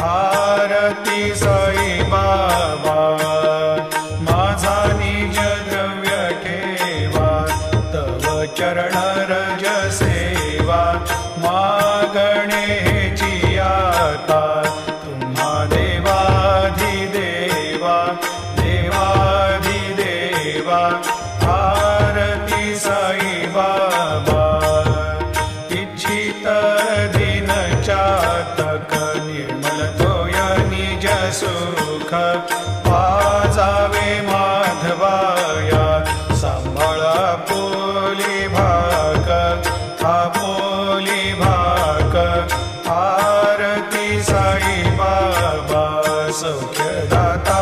आरती साई बाबा माझा निज द्रव्य ठेवा तव चरण रज सेवा मागणेची आता तुम्हा देवाधिदेवा देवाधिदेवा आरती साई बाबा इच्छित दिन चातक निर्मल तोय निज सुख पाजावे माधवाया सांभाळा पोली भाग आपोली भाग आरती साई बाबा सौख्यदाता